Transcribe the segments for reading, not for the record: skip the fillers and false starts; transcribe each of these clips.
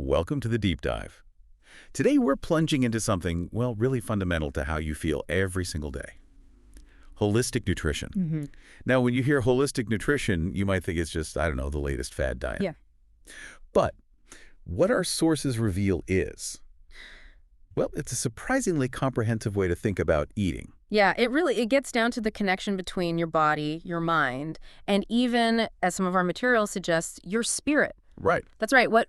Welcome to the Deep Dive. Today we're plunging into something, well, really fundamental to how you feel every single day. Holistic nutrition. Now, when you hear holistic nutrition, you might think it's just, I don't know, the latest fad diet. Yeah. But what our sources reveal is, well, it's a surprisingly comprehensive way to think about eating. Yeah, it gets down to the connection between your body, your mind, and even, as some of our material suggests, your spirit. Right. That's right. What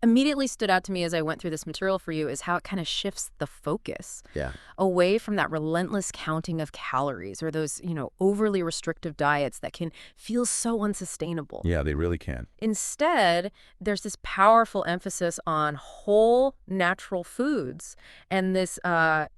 immediately stood out to me as I went through this material for you is how it kind of shifts the focus Yeah. away from that relentless counting of calories or those, overly restrictive diets that can feel so unsustainable. Yeah, they really can. Instead, there's this powerful emphasis on whole, natural foods and this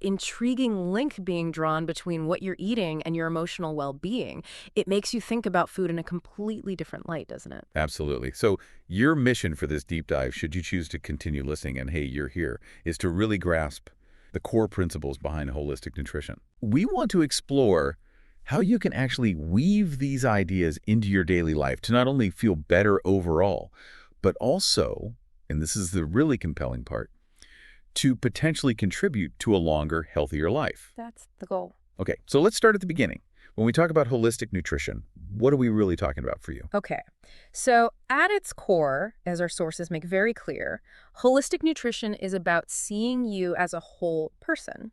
intriguing link being drawn between what you're eating and your emotional well-being. It makes you think about food in a completely different light, doesn't it? Absolutely. So your mission for this deep dive, should you choose to continue listening, and hey, you're here, is to really grasp the core principles behind holistic nutrition. We want to explore how you can actually weave these ideas into your daily life to not only feel better overall, but also, and this is the really compelling part, to potentially contribute to a longer, healthier life. That's the goal. Okay, so let's start at the beginning. When we talk about holistic nutrition, what are we really talking about for you? Okay, so at its core, as our sources make very clear, holistic nutrition is about seeing you as a whole person,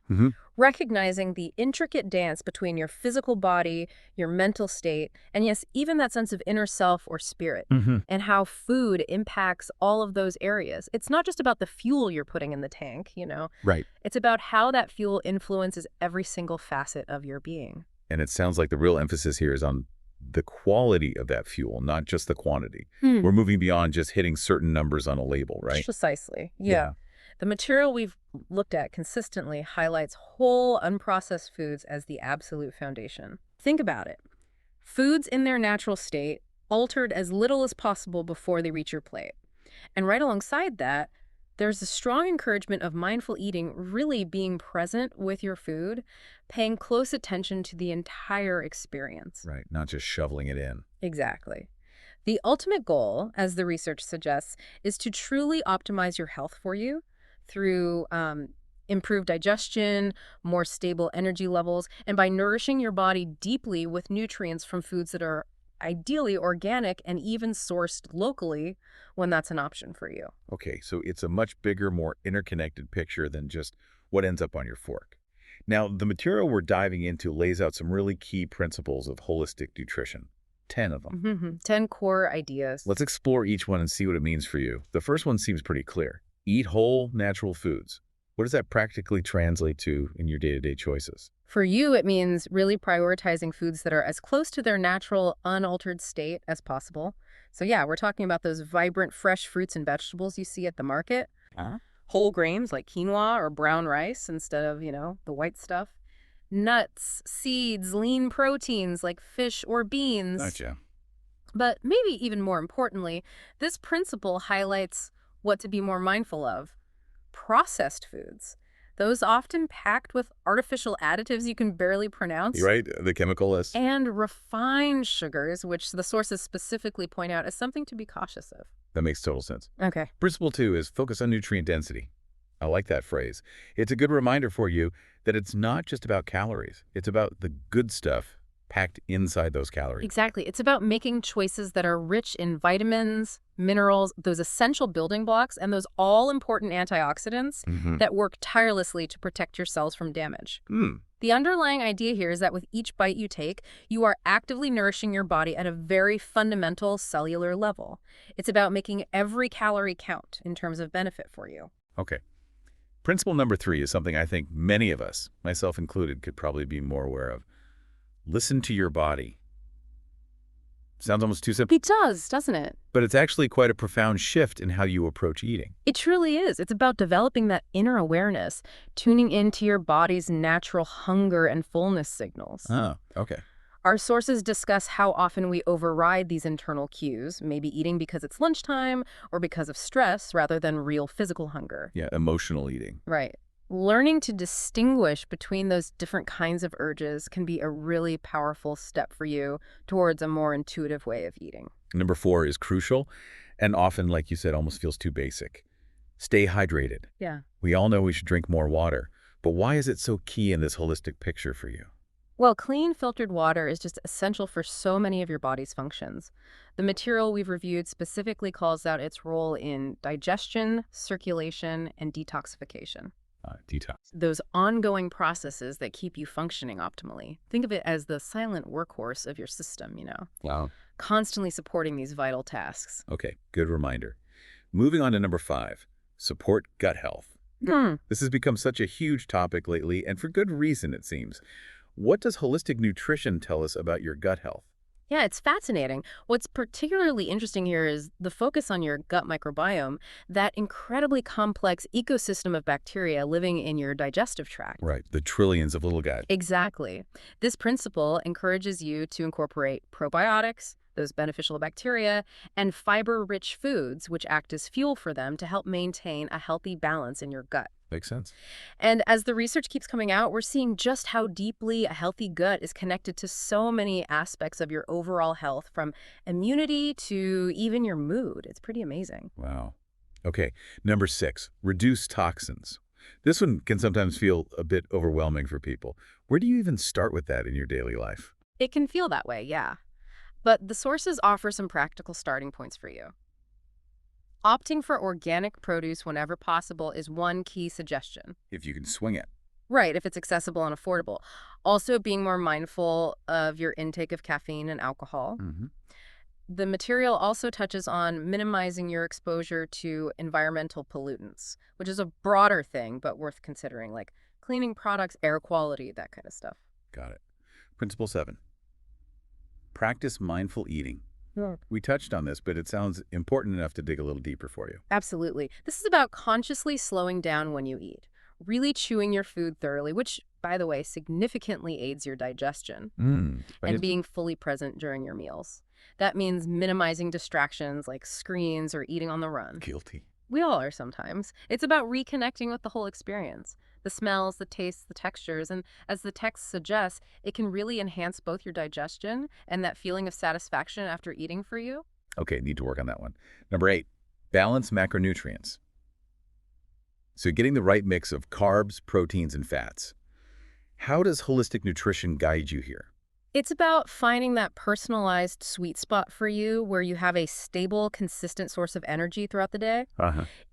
recognizing the intricate dance between your physical body, your mental state, and yes, even that sense of inner self or spirit, and how food impacts all of those areas. It's not just about the fuel you're putting in the tank, Right. It's about how that fuel influences every single facet of your being. And it sounds like the real emphasis here is on the quality of that fuel, not just the quantity. We're moving beyond just hitting certain numbers on a label, right? Precisely. Yeah. The material we've looked at consistently highlights whole, unprocessed foods as the absolute foundation. Think about it. Foods in their natural state, altered as little as possible before they reach your plate. And right alongside that, there's a strong encouragement of mindful eating, really being present with your food, paying close attention to the entire experience. Right, not just shoveling it in. Exactly. The ultimate goal, as the research suggests, is to truly optimize your health for you through improved digestion, more stable energy levels, and by nourishing your body deeply with nutrients from foods that are ideally organic and even sourced locally when that's an option for you. Okay, so it's a much bigger, more interconnected picture than just what ends up on your fork. Now, the material we're diving into lays out some really key principles of holistic nutrition. 10 of them. 10 core ideas. Let's explore each one and see what it means for you. The first one seems pretty clear. Eat whole, natural foods. What does that practically translate to in your day-to-day choices? For you, it means really prioritizing foods that are as close to their natural, unaltered state as possible. So yeah, we're talking about those vibrant, fresh fruits and vegetables you see at the market. Whole grains like quinoa or brown rice instead of, the white stuff. Nuts, seeds, lean proteins like fish or beans. Gotcha. But maybe even more importantly, this principle highlights what to be more mindful of. Processed foods. Those often packed with artificial additives you can barely pronounce. You're right, the chemical list. And refined sugars, which the sources specifically point out as something to be cautious of. That makes total sense. Okay. Principle 2 is focus on nutrient density. I like that phrase. It's a good reminder for you that it's not just about calories. It's about the good stuff packed inside those calories. Exactly. It's about making choices that are rich in vitamins, minerals, those essential building blocks, and those all-important antioxidants that work tirelessly to protect your cells from damage. The underlying idea here is that with each bite you take, you are actively nourishing your body at a very fundamental cellular level. It's about making every calorie count in terms of benefit for you. Okay. Principle number 3 is something I think many of us, myself included, could probably be more aware of. Listen to your body. Sounds almost too simple. It does, doesn't it? But it's actually quite a profound shift in how you approach eating. It truly is. It's about developing that inner awareness, tuning into your body's natural hunger and fullness signals. Oh, okay. Our sources discuss how often we override these internal cues, maybe eating because it's lunchtime or because of stress rather than real physical hunger. Yeah, emotional eating. Right. Learning to distinguish between those different kinds of urges can be a really powerful step for you towards a more intuitive way of eating. Number 4 is crucial and often, like you said, almost feels too basic. Stay hydrated. Yeah. We all know we should drink more water, but why is it so key in this holistic picture for you? Well, clean filtered water is just essential for so many of your body's functions. The material we've reviewed specifically calls out its role in digestion, circulation, and detoxification. Detox. Those ongoing processes that keep you functioning optimally. Think of it as the silent workhorse of your system, Wow. constantly supporting these vital tasks. Okay, good reminder. Moving on to number 5, support gut health. This has become such a huge topic lately, and for good reason, it seems. What does holistic nutrition tell us about your gut health? Yeah, it's fascinating. What's particularly interesting here is the focus on your gut microbiome, that incredibly complex ecosystem of bacteria living in your digestive tract. Right, the trillions of little guys. Exactly. This principle encourages you to incorporate probiotics, those beneficial bacteria, and fiber-rich foods, which act as fuel for them to help maintain a healthy balance in your gut. Makes sense. And as the research keeps coming out, we're seeing just how deeply a healthy gut is connected to so many aspects of your overall health, from immunity to even your mood. It's pretty amazing. Wow. Okay, number 6, reduce toxins. This one can sometimes feel a bit overwhelming for people. Where do you even start with that in your daily life? It can feel that way, yeah. But the sources offer some practical starting points for you. Opting for organic produce whenever possible is one key suggestion. If you can swing it. Right, if it's accessible and affordable. Also, being more mindful of your intake of caffeine and alcohol. The material also touches on minimizing your exposure to environmental pollutants, which is a broader thing, but worth considering, like cleaning products, air quality, that kind of stuff. Got it. Principle 7, practice mindful eating. Yeah. We touched on this, but it sounds important enough to dig a little deeper for you. Absolutely. This is about consciously slowing down when you eat, really chewing your food thoroughly, which, by the way, significantly aids your digestion, and being fully present during your meals. That means minimizing distractions like screens or eating on the run. Guilty. We all are sometimes. It's about reconnecting with the whole experience. The smells, the tastes, the textures, and as the text suggests, it can really enhance both your digestion and that feeling of satisfaction after eating for you. Okay, need to work on that one. Number 8, balance macronutrients. So getting the right mix of carbs, proteins, and fats. How does holistic nutrition guide you here? It's about finding that personalized sweet spot for you where you have a stable, consistent source of energy throughout the day.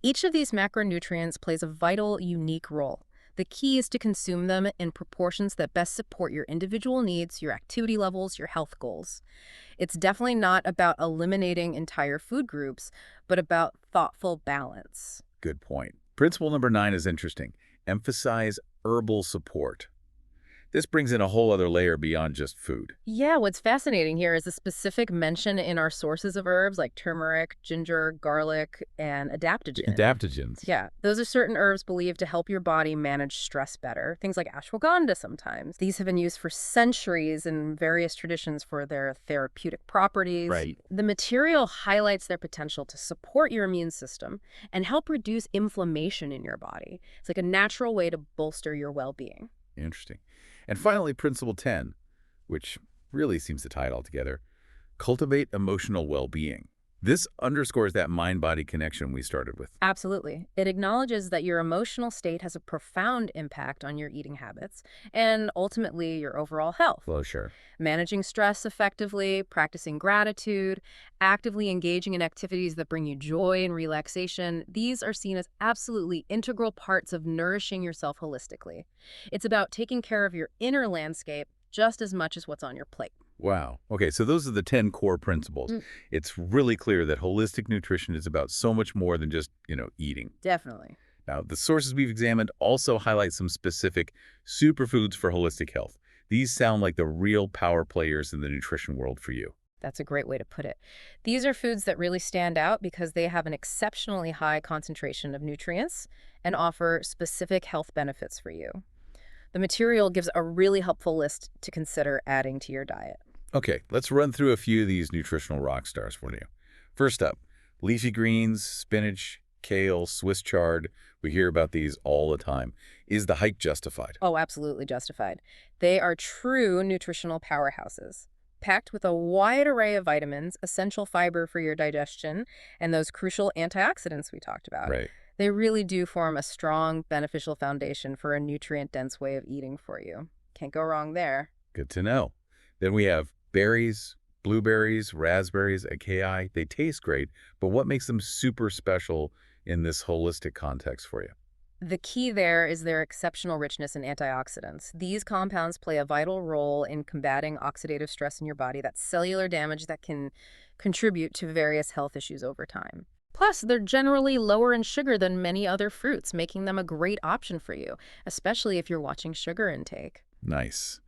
Each of these macronutrients plays a vital, unique role. The key is to consume them in proportions that best support your individual needs, your activity levels, your health goals. It's definitely not about eliminating entire food groups, but about thoughtful balance. Good point. Principle number 9 is interesting. Emphasize herbal support. This brings in a whole other layer beyond just food. Yeah, what's fascinating here is the specific mention in our sources of herbs like turmeric, ginger, garlic, and adaptogen. Adaptogens. Yeah, those are certain herbs believed to help your body manage stress better. Things like ashwagandha sometimes. These have been used for centuries in various traditions for their therapeutic properties. Right. The material highlights their potential to support your immune system and help reduce inflammation in your body. It's like a natural way to bolster your well-being. Interesting. And finally, principle 10, which really seems to tie it all together, cultivate emotional well-being. This underscores that mind-body connection we started with. Absolutely. It acknowledges that your emotional state has a profound impact on your eating habits and ultimately your overall health. Well, sure. Managing stress effectively, practicing gratitude, actively engaging in activities that bring you joy and relaxation, these are seen as absolutely integral parts of nourishing yourself holistically. It's about taking care of your inner landscape just as much as what's on your plate. Wow. Okay, so those are the 10 core principles. It's really clear that holistic nutrition is about so much more than just, eating. Definitely. Now, the sources we've examined also highlight some specific superfoods for holistic health. These sound like the real power players in the nutrition world for you. That's a great way to put it. These are foods that really stand out because they have an exceptionally high concentration of nutrients and offer specific health benefits for you. The material gives a really helpful list to consider adding to your diet. Okay, let's run through a few of these nutritional rock stars for you. First up, leafy greens, spinach, kale, Swiss chard. We hear about these all the time. Is the hype justified? Oh, absolutely justified. They are true nutritional powerhouses, packed with a wide array of vitamins, essential fiber for your digestion, and those crucial antioxidants we talked about. Right. They really do form a strong, beneficial foundation for a nutrient-dense way of eating for you. Can't go wrong there. Good to know. Then we have berries, blueberries, raspberries, acai. They taste great, but what makes them super special in this holistic context for you? The key there is their exceptional richness in antioxidants. These compounds play a vital role in combating oxidative stress in your body, that cellular damage that can contribute to various health issues over time. Plus, they're generally lower in sugar than many other fruits, making them a great option for you, especially if you're watching sugar intake. Nice.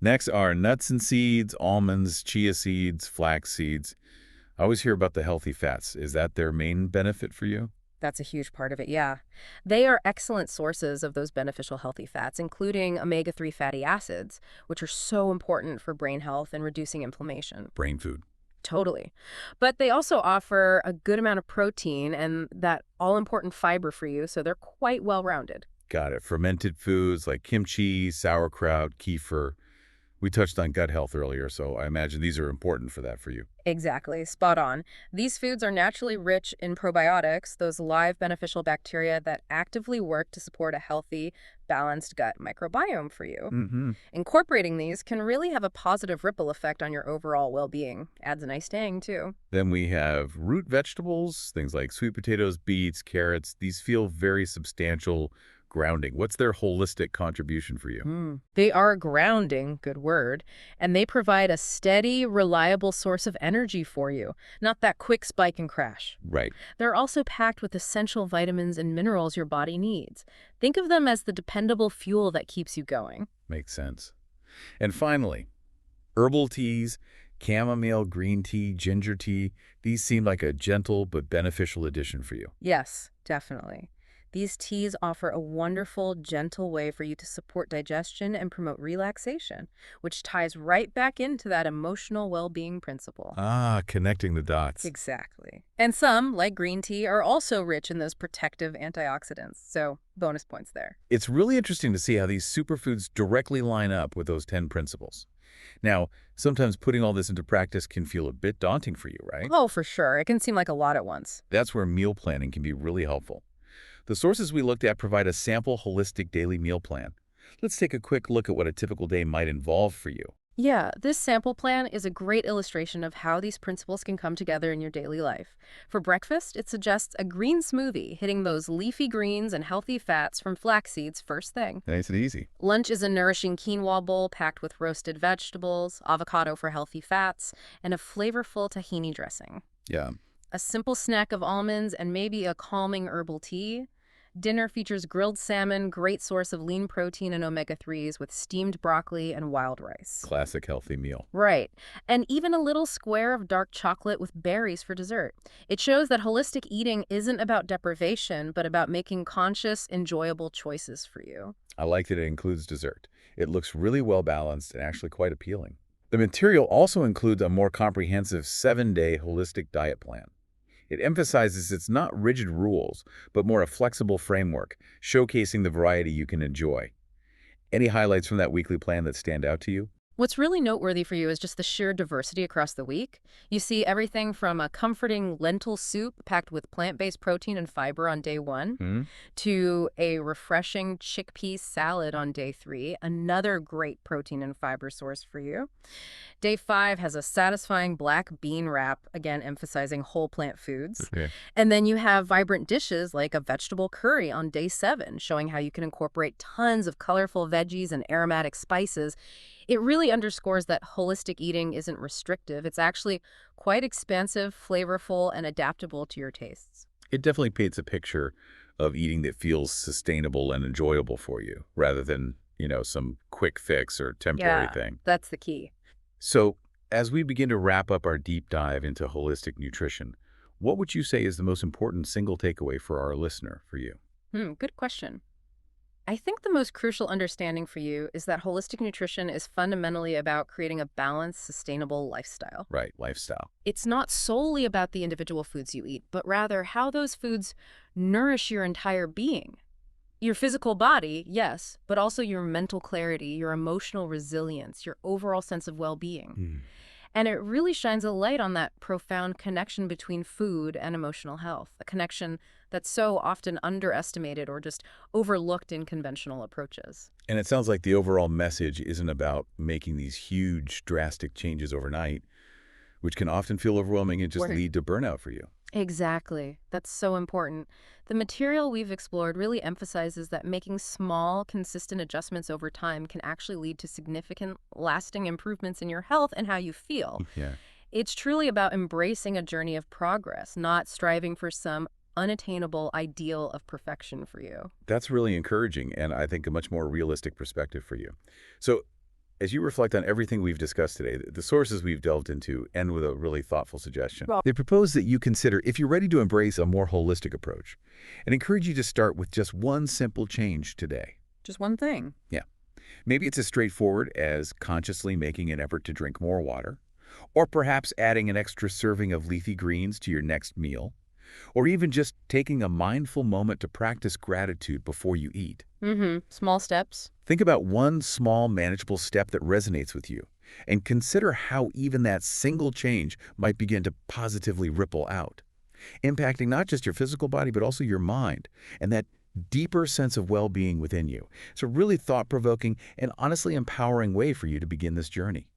Next are nuts and seeds, almonds, chia seeds, flax seeds. I always hear about the healthy fats. Is that their main benefit for you? That's a huge part of it, yeah. They are excellent sources of those beneficial healthy fats, including omega-3 fatty acids, which are so important for brain health and reducing inflammation. Brain food. Totally. But they also offer a good amount of protein and that all-important fiber for you, so they're quite well-rounded. Got it. Fermented foods like kimchi, sauerkraut, kefir. We touched on gut health earlier, so I imagine these are important for that for you. Exactly, spot on. These foods are naturally rich in probiotics, those live beneficial bacteria that actively work to support a healthy, balanced gut microbiome for you. Mm-hmm. Incorporating these can really have a positive ripple effect on your overall well-being. Adds a nice tang, too. Then we have root vegetables, things like sweet potatoes, beets, carrots. These feel very substantial, grounding. What's their holistic contribution for you? They are grounding, good word, and they provide a steady, reliable source of energy for you, not that quick spike and crash. Right. They're also packed with essential vitamins and minerals your body needs. Think of them as the dependable fuel that keeps you going. Makes sense. And finally, herbal teas, chamomile, green tea, ginger tea. These seem like a gentle but beneficial addition for you. Yes, definitely. These teas offer a wonderful, gentle way for you to support digestion and promote relaxation, which ties right back into that emotional well-being principle. Ah, connecting the dots. Exactly. And some, like green tea, are also rich in those protective antioxidants, so bonus points there. It's really interesting to see how these superfoods directly line up with those 10 principles. Now, sometimes putting all this into practice can feel a bit daunting for you, right? Oh, for sure. It can seem like a lot at once. That's where meal planning can be really helpful. The sources we looked at provide a sample holistic daily meal plan. Let's take a quick look at what a typical day might involve for you. Yeah, this sample plan is a great illustration of how these principles can come together in your daily life. For breakfast, it suggests a green smoothie, hitting those leafy greens and healthy fats from flax seeds first thing. Nice and easy. Lunch is a nourishing quinoa bowl packed with roasted vegetables, avocado for healthy fats, and a flavorful tahini dressing. Yeah. A simple snack of almonds and maybe a calming herbal tea. Dinner features grilled salmon, great source of lean protein and omega-3s with steamed broccoli and wild rice. Classic healthy meal. Right. And even a little square of dark chocolate with berries for dessert. It shows that holistic eating isn't about deprivation, but about making conscious, enjoyable choices for you. I like that it includes dessert. It looks really well balanced and actually quite appealing. The material also includes a more comprehensive 7-day holistic diet plan. It emphasizes it's not rigid rules, but more a flexible framework, showcasing the variety you can enjoy. Any highlights from that weekly plan that stand out to you? What's really noteworthy for you is just the sheer diversity across the week. You see everything from a comforting lentil soup packed with plant-based protein and fiber on day 1 to a refreshing chickpea salad on day 3, another great protein and fiber source for you. Day 5 has a satisfying black bean wrap, again emphasizing whole plant foods. Okay. And then you have vibrant dishes like a vegetable curry on day 7, showing how you can incorporate tons of colorful veggies and aromatic spices. It really underscores that holistic eating isn't restrictive. It's actually quite expansive, flavorful, and adaptable to your tastes. It definitely paints a picture of eating that feels sustainable and enjoyable for you, rather than, some quick fix or temporary thing. That's the key. So, as we begin to wrap up our deep dive into holistic nutrition, what would you say is the most important single takeaway for our listener, for you? Good question. I think the most crucial understanding for you is that holistic nutrition is fundamentally about creating a balanced, sustainable lifestyle. Right, lifestyle. It's not solely about the individual foods you eat, but rather how those foods nourish your entire being. Your physical body, yes, but also your mental clarity, your emotional resilience, your overall sense of well-being. And it really shines a light on that profound connection between food and emotional health, a connection that's so often underestimated or just overlooked in conventional approaches. And it sounds like the overall message isn't about making these huge, drastic changes overnight, which can often feel overwhelming and just Right. lead to burnout for you. Exactly. That's so important. The material we've explored really emphasizes that making small, consistent adjustments over time can actually lead to significant, lasting improvements in your health and how you feel. Yeah. It's truly about embracing a journey of progress, not striving for some unattainable ideal of perfection for you. That's really encouraging, and I think a much more realistic perspective for you. So, as you reflect on everything we've discussed today, the sources we've delved into end with a really thoughtful suggestion. Well, They propose that you consider if you're ready to embrace a more holistic approach, and encourage you to start with just one simple change today. just one thing. Yeah. Maybe it's as straightforward as consciously making an effort to drink more water, or perhaps adding an extra serving of leafy greens to your next meal, or even just taking a mindful moment to practice gratitude before you eat. Small steps. Think about one small, manageable step that resonates with you, and consider how even that single change might begin to positively ripple out, impacting not just your physical body, but also your mind and that deeper sense of well-being within you. It's a really thought-provoking and honestly empowering way for you to begin this journey.